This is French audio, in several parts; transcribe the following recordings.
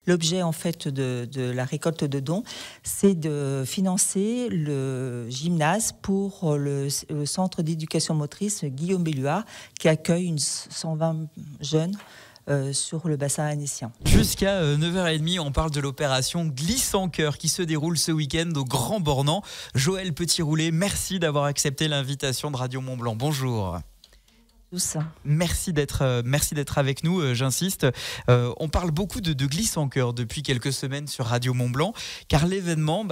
l'objet en fait de la récolte de dons, c'est de financer le gymnase pour le centre d'éducation motrice Guillaume Belluard, qui accueille 120 jeunes sur le bassin annécien. Jusqu'à 9h30, on parle de l'opération Glisse en cœur qui se déroule ce week-end au Grand Bornand. Joël Petit-Roulet, merci d'avoir accepté l'invitation de Radio Mont-Blanc. Bonjour. Merci d'être avec nous, j'insiste. On parle beaucoup de Glisse en cœur depuis quelques semaines sur Radio Mont-Blanc, car l'événement,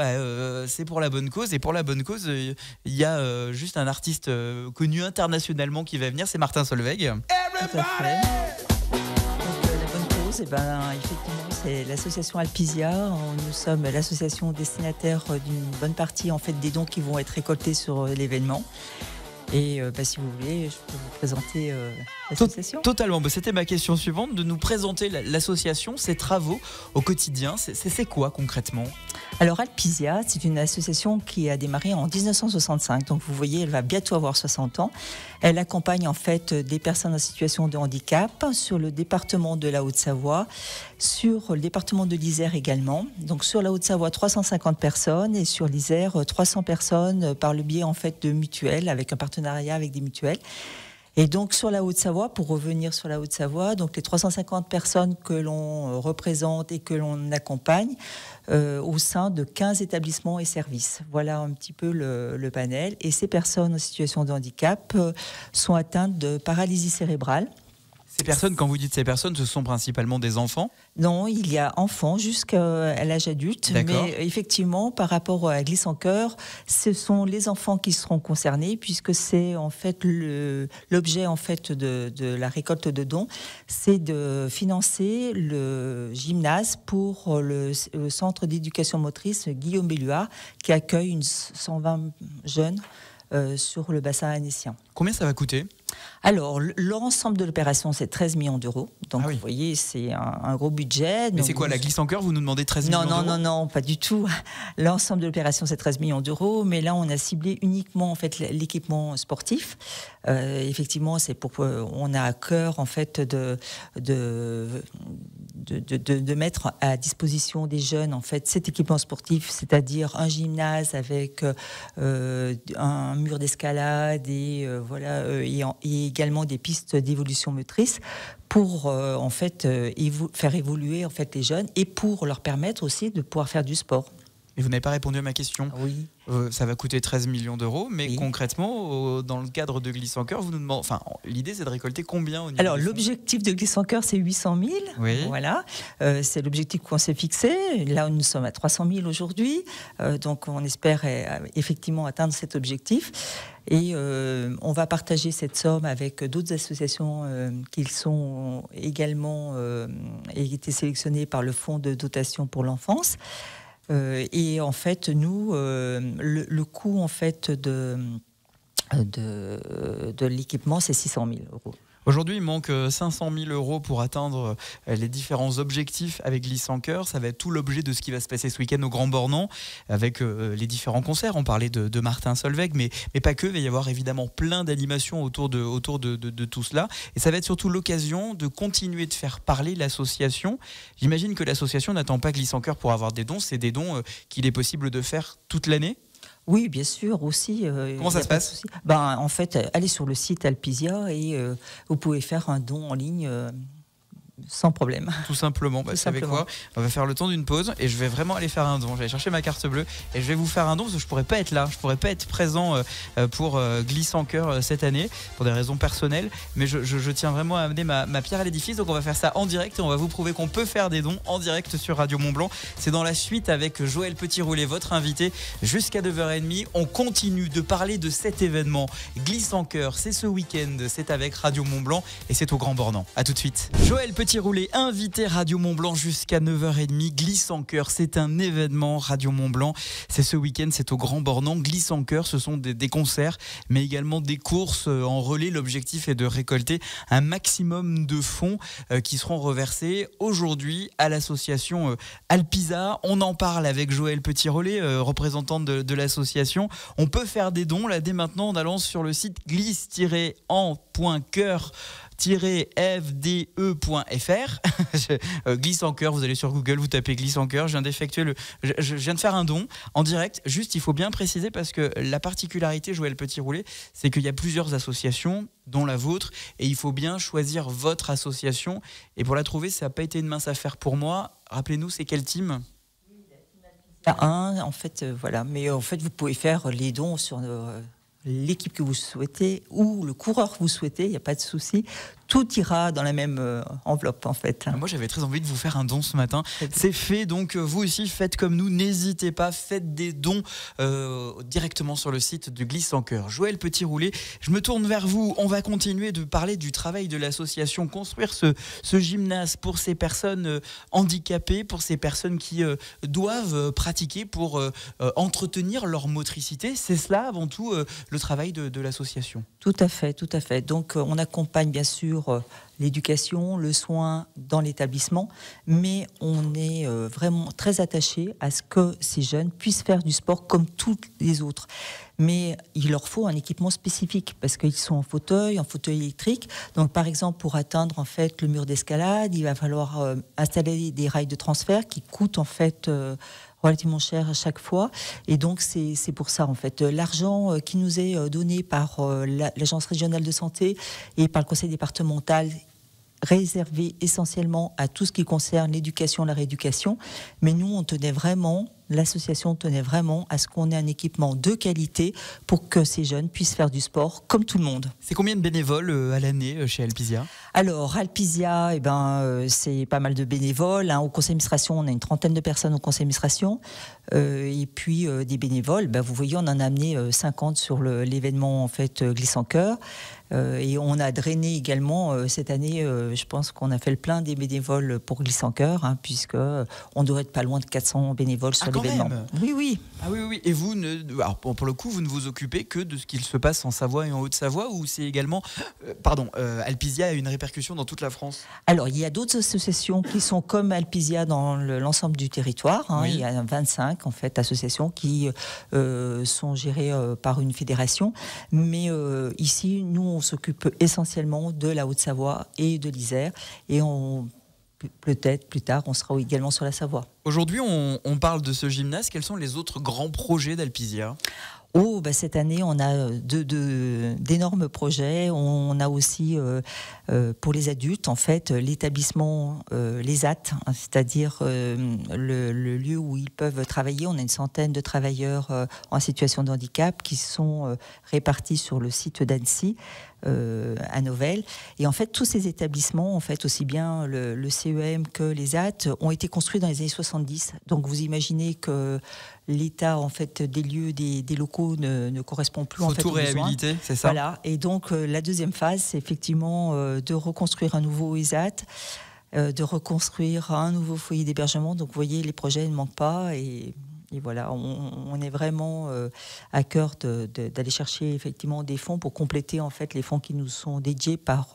c'est pour la bonne cause. Et pour la bonne cause, il y a juste un artiste connu internationalement qui va venir, c'est Martin Solveig. Tout à fait. Effectivement, c'est l'association Alpisia. Nous sommes l'association destinataire d'une bonne partie en fait, des dons qui vont être récoltés sur l'événement. Et si vous voulez, je peux vous présenter l'association. Totalement. C'était ma question suivante, de nous présenter l'association, ses travaux au quotidien. C'est quoi concrètement ? Alors Alpisia, c'est une association qui a démarré en 1965. Donc vous voyez, elle va bientôt avoir 60 ans. Elle accompagne en fait des personnes en situation de handicap sur le département de la Haute-Savoie, sur le département de l'Isère également. Donc sur la Haute-Savoie, 350 personnes et sur l'Isère, 300 personnes par le biais en fait de mutuelles, avec un partenariat avec des mutuelles. Et donc sur la Haute-Savoie, pour revenir sur la Haute-Savoie, donc les 350 personnes que l'on représente et que l'on accompagne au sein de 15 établissements et services. Voilà un petit peu le panel. Et ces personnes en situation de handicap sont atteintes de paralysie cérébrale. Ces personnes, quand vous dites ces personnes, ce sont principalement des enfants ? Non, il y a enfants jusqu'à l'âge adulte. D'accord. Mais effectivement, par rapport à Glisse en cœur, ce sont les enfants qui seront concernés puisque c'est en fait l'objet en fait de la récolte de dons, c'est de financer le gymnase pour le centre d'éducation motrice Guillaume Belluard qui accueille 120 jeunes sur le bassin annécien. Combien ça va coûter ? Alors, l'ensemble de l'opération, c'est 13 millions d'euros. Donc, Vous voyez, c'est un gros budget. Mais c'est quoi, la Glisse en cœur ? Vous nous demandez 13 millions d'euros ? Non, pas du tout. L'ensemble de l'opération, c'est 13 millions d'euros. Mais là, on a ciblé uniquement en fait, l'équipement sportif. Effectivement, c'est pour on a à cœur en fait, de mettre à disposition des jeunes en fait, cet équipement sportif, c'est-à-dire un gymnase avec un mur d'escalade et et également des pistes d'évolution motrice pour en fait faire évoluer en fait les jeunes et pour leur permettre aussi de pouvoir faire du sport. Et vous n'avez pas répondu à ma question. Oui. Ça va coûter 13 millions d'euros, mais oui. Concrètement, dans le cadre de Glisse en cœur, vous nous demandez. Enfin, l'idée, c'est de récolter combien au niveau Alors, l'objectif de Glisse en cœur, c'est 800 000. Oui. Voilà. C'est l'objectif qu'on s'est fixé. Là, nous sommes à 300 000 aujourd'hui. Donc, on espère effectivement atteindre cet objectif. Et on va partager cette somme avec d'autres associations qui sont également été sélectionnées par le Fonds de dotation pour l'enfance. Et en fait, nous, le coût en fait de l'équipement, c'est 600 000 euros. Aujourd'hui, il manque 500 000 euros pour atteindre les différents objectifs avec Glisse en cœur. Ça va être tout l'objet de ce qui va se passer ce week-end au Grand Bornand avec les différents concerts. On parlait de Martin Solveig, mais pas que. Il va y avoir évidemment plein d'animations autour de tout cela. Et ça va être surtout l'occasion de continuer de faire parler l'association. J'imagine que l'association n'attend pas Glisse en cœur pour avoir des dons. C'est des dons qu'il est possible de faire toute l'année. Oui, bien sûr, aussi. Comment ça se passe ? En fait, allez sur le site Alpisia et vous pouvez faire un don en ligne sans problème. Tout simplement. Vous savez quoi ? On va faire le temps d'une pause et je vais vraiment aller faire un don. Je vais aller chercher ma carte bleue et je vais vous faire un don parce que je pourrais pas être là. Je pourrais pas être présent pour Glisse en cœur cette année pour des raisons personnelles. Mais je tiens vraiment à amener ma pierre à l'édifice. Donc on va faire ça en direct et on va vous prouver qu'on peut faire des dons en direct sur Radio Mont-Blanc. C'est dans la suite avec Joël Petit-Roulet, votre invité, jusqu'à 9h30. On continue de parler de cet événement. Glisse en cœur, c'est ce week-end. C'est avec Radio Mont-Blanc et c'est au Grand Bornand. À tout de suite. Joël Petit-Roulet, invité Radio Mont-Blanc jusqu'à 9h30. Glisse en cœur, c'est un événement Radio Mont-Blanc. C'est ce week-end, c'est au Grand Bornand. Glisse en cœur, ce sont des concerts, mais également des courses en relais. L'objectif est de récolter un maximum de fonds qui seront reversés aujourd'hui à l'association Alpisa. On en parle avec Joël Petit-Roulet, représentante de l'association. On peut faire des dons là dès maintenant en allant sur le site glisse-en glisse-en-cœur.fr. Glisse en cœur, vous allez sur Google, vous tapez glisse en cœur. Je viens de faire un don en direct. Juste, il faut bien préciser parce que la particularité, Joël Petit-Roulet, c'est qu'il y a plusieurs associations, dont la vôtre, et il faut bien choisir votre association. Et pour la trouver, ça n'a pas été une mince affaire pour moi. Rappelez-nous, c'est quel team ? En fait, voilà. Mais en fait, vous pouvez faire les dons sur l'équipe que vous souhaitez ou le coureur que vous souhaitez, il n'y a pas de souci. Tout ira dans la même enveloppe en fait. Moi j'avais très envie de vous faire un don ce matin. C'est fait, donc vous aussi faites comme nous, n'hésitez pas, faites des dons directement sur le site de Glisse en Cœur. Joël Petit-Roulet, je me tourne vers vous, on va continuer de parler du travail de l'association, construire ce gymnase pour ces personnes handicapées, pour ces personnes qui doivent pratiquer pour entretenir leur motricité. C'est cela avant tout le travail de l'association. Tout à fait, tout à fait. Donc on accompagne bien sûr l'éducation, le soin dans l'établissement, mais on est vraiment très attaché à ce que ces jeunes puissent faire du sport comme tous les autres. Mais il leur faut un équipement spécifique parce qu'ils sont en fauteuil électrique. Donc par exemple pour atteindre en fait le mur d'escalade, il va falloir installer des rails de transfert qui coûtent en fait relativement cher à chaque fois, et donc c'est pour ça en fait l'argent qui nous est donné par l'agence régionale de santé et par le conseil départemental réservé essentiellement à tout ce qui concerne l'éducation, la rééducation, mais nous l'association tenait vraiment à ce qu'on ait un équipement de qualité pour que ces jeunes puissent faire du sport comme tout le monde. C'est combien de bénévoles à l'année chez Alpisia ? Alors, Alpisia, c'est pas mal de bénévoles. Au conseil d'administration, on a une trentaine de personnes au conseil d'administration. Et puis, des bénévoles, vous voyez, on en a amené 50 sur l'événement en fait, Glisse en Cœur. Et on a drainé également cette année, je pense qu'on a fait le plein des bénévoles pour Glisse en Cœur, puisque on devrait être pas loin de 400 bénévoles sur l'événement. Oui. Ah oui. Et vous, alors pour le coup, vous ne vous occupez que de ce qu'il se passe en Savoie et en Haute-Savoie, ou c'est également, Alpisia a une répercussion dans toute la France ? Alors, il y a d'autres associations qui sont comme Alpisia dans l'ensemble du territoire. Oui. Il y a 25 en fait associations qui sont gérées par une fédération, mais ici, nous, on s'occupe essentiellement de la Haute-Savoie et de l'Isère, et peut-être plus tard, on sera également sur la Savoie. Aujourd'hui, on parle de ce gymnase. Quels sont les autres grands projets d'Alpisia ? Cette année, on a d'énormes projets. On a aussi, pour les adultes, en fait, l'établissement, les AT, c'est-à-dire le lieu où ils peuvent travailler. On a une centaine de travailleurs en situation de handicap qui sont répartis sur le site d'Annecy, à Novelle. Et en fait, tous ces établissements, en fait, aussi bien le CEM que les AT, ont été construits dans les années 70. Donc, vous imaginez que l'état en fait des lieux, des locaux ne correspond plus en fait aux besoins. Faut tout réhabiliter, c'est ça. Voilà. Et donc la deuxième phase, c'est effectivement de reconstruire un nouveau ESAT, de reconstruire un nouveau foyer d'hébergement. Donc vous voyez, les projets ne manquent pas, et voilà, on est vraiment à cœur d'aller chercher effectivement des fonds pour compléter en fait les fonds qui nous sont dédiés par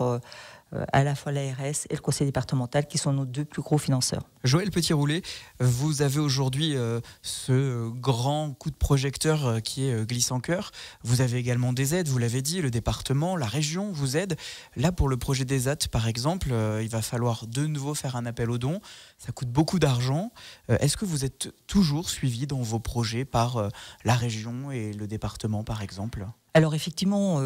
à la fois l'ARS et le conseil départemental, qui sont nos deux plus gros financeurs. Joël Petit-Roulet, vous avez aujourd'hui ce grand coup de projecteur qui est Glisse en Cœur. Vous avez également des aides, vous l'avez dit, le département, la région vous aide. Là, pour le projet des AT, par exemple, il va falloir de nouveau faire un appel aux dons. Ça coûte beaucoup d'argent. Est-ce que vous êtes toujours suivi dans vos projets par la région et le département, par exemple ? Alors effectivement,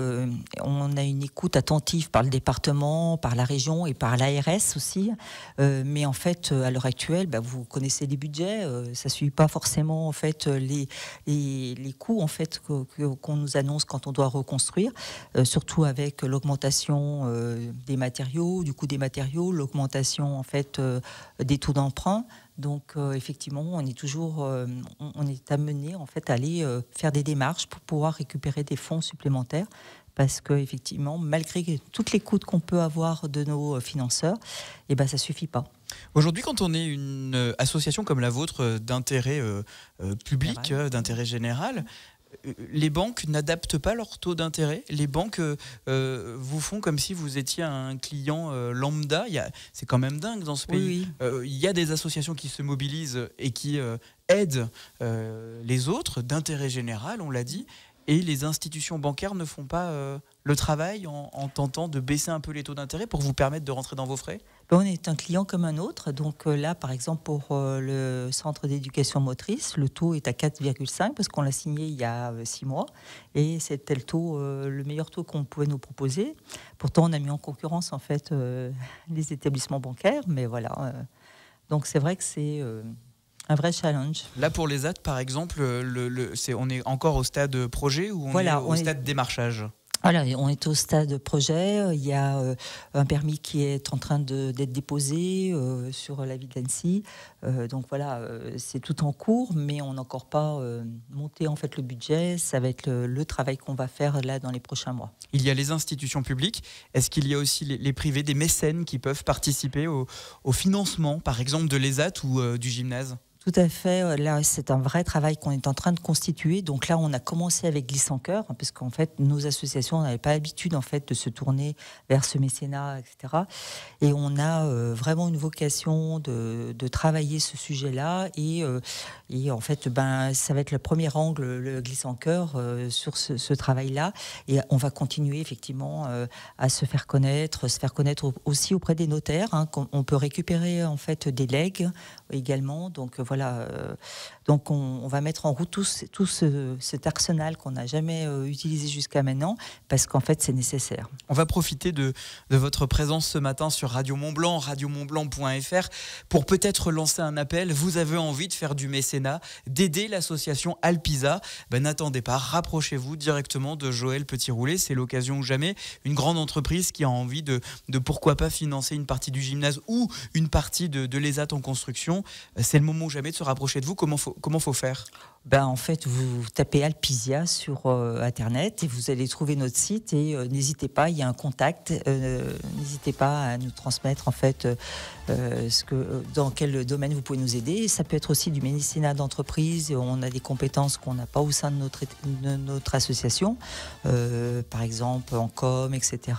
on a une écoute attentive par le département, par la région et par l'ARS aussi. Mais en fait, à l'heure actuelle, vous connaissez les budgets, ça ne suit pas forcément en fait les coûts en fait qu'on nous annonce quand on doit reconstruire, surtout avec l'augmentation des matériaux, du coût des matériaux, l'augmentation en fait des taux d'emprunt. Donc effectivement, on est amené en fait à aller faire des démarches pour pouvoir récupérer des fonds supplémentaires, parce que effectivement, malgré toutes les coûts qu'on peut avoir de nos financeurs, ça suffit pas. Aujourd'hui, quand on est une association comme la vôtre d'intérêt public, d'intérêt général, les banques n'adaptent pas leur taux d'intérêt. Les banques vous font comme si vous étiez un client lambda. C'est quand même dingue dans ce pays. Il y a des associations qui se mobilisent et qui aident les autres d'intérêt général, on l'a dit. Et les institutions bancaires ne font pas le travail en tentant de baisser un peu les taux d'intérêt pour vous permettre de rentrer dans vos frais? On est un client comme un autre. Donc là, par exemple, pour le centre d'éducation motrice, le taux est à 4,5 parce qu'on l'a signé il y a 6 mois. Et c'était le taux, le meilleur taux qu'on pouvait nous proposer. Pourtant, on a mis en concurrence en fait les établissements bancaires. Mais voilà. Donc c'est vrai que c'est un vrai challenge. Là, pour les AT, par exemple, on est encore au stade projet ou on est au stade démarchage? Voilà, on est au stade projet. Il y a un permis qui est en train d'être déposé sur la ville d'Annecy. Donc voilà, c'est tout en cours, mais on n'a encore pas monté en fait le budget. Ça va être le travail qu'on va faire là dans les prochains mois. Il y a les institutions publiques. Est-ce qu'il y a aussi les privés, des mécènes qui peuvent participer au financement, par exemple, de l'ESAT ou du gymnase? Tout à fait. Là, c'est un vrai travail qu'on est en train de constituer. Donc là, on a commencé avec Glisse en Cœur, parce qu'en fait, nos associations n'avaient pas l'habitude en fait de se tourner vers ce mécénat, etc. Et on a vraiment une vocation de travailler ce sujet-là. Et en fait, ça va être le premier angle, le Glisse en Cœur, sur ce travail-là. Et on va continuer effectivement à se faire connaître aussi auprès des notaires. On peut récupérer en fait des legs également. Donc voilà, donc on va mettre en route tout cet arsenal qu'on n'a jamais utilisé jusqu'à maintenant, parce qu'en fait c'est nécessaire. On va profiter de votre présence ce matin sur Radio Mont-Blanc, radiomontblanc.fr, pour peut-être lancer un appel. Vous avez envie de faire du mécénat, d'aider l'association Alpisa, n'attendez pas, rapprochez-vous directement de Joël Petit-Roulet. C'est l'occasion ou jamais. Une grande entreprise qui a envie de pourquoi pas financer une partie du gymnase ou une partie de l'ESAT en construction. C'est le moment ou jamais de se rapprocher de vous. Comment faut faire? En fait, vous tapez Alpisia sur Internet et vous allez trouver notre site, et n'hésitez pas, il y a un contact. N'hésitez pas à nous transmettre en fait dans quel domaine vous pouvez nous aider. Ça peut être aussi du mécénat d'entreprise. On a des compétences qu'on n'a pas au sein de notre association, par exemple en com, etc.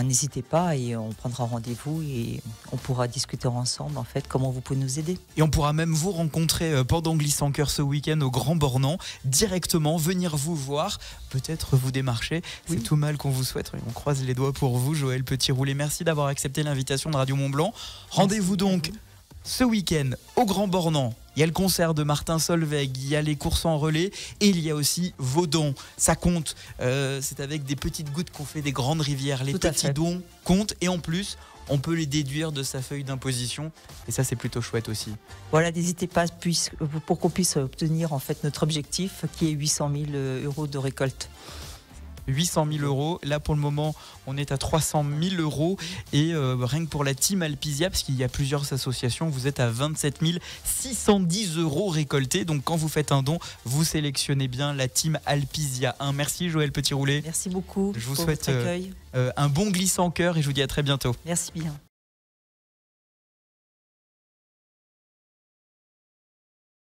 N'hésitez pas et on prendra rendez-vous et on pourra discuter ensemble en fait comment vous pouvez nous aider. Et on pourra même vous rencontrer pendant Glisse en Cœur ce week-end au Grand Bornand, directement venir vous voir, peut-être vous démarcher. Oui. C'est tout mal qu'on vous souhaite. On croise les doigts pour vous, Joël Petit-Roulet. Merci d'avoir accepté l'invitation de Radio Mont-Blanc. Rendez-vous donc ce week-end au Grand Bornand. Il y a le concert de Martin Solveig, il y a les courses en relais et il y a aussi vos dons. Ça compte. C'est avec des petites gouttes qu'on fait des grandes rivières. Les petits dons comptent et en plus, on peut les déduire de sa feuille d'imposition. Et ça, c'est plutôt chouette aussi. Voilà, n'hésitez pas pour qu'on puisse obtenir en fait notre objectif qui est 800 000 € de récolte. 800 000 €. Là, pour le moment, on est à 300 000 €. Et rien que pour la team Alpisia, parce qu'il y a plusieurs associations, vous êtes à 27 610 € récoltés. Donc, quand vous faites un don, vous sélectionnez bien la team Alpisia 1. Merci, Joël Petit-Roulet. Merci beaucoup. Je vous souhaite un bon Glisse en Cœur et je vous dis à très bientôt. Merci bien.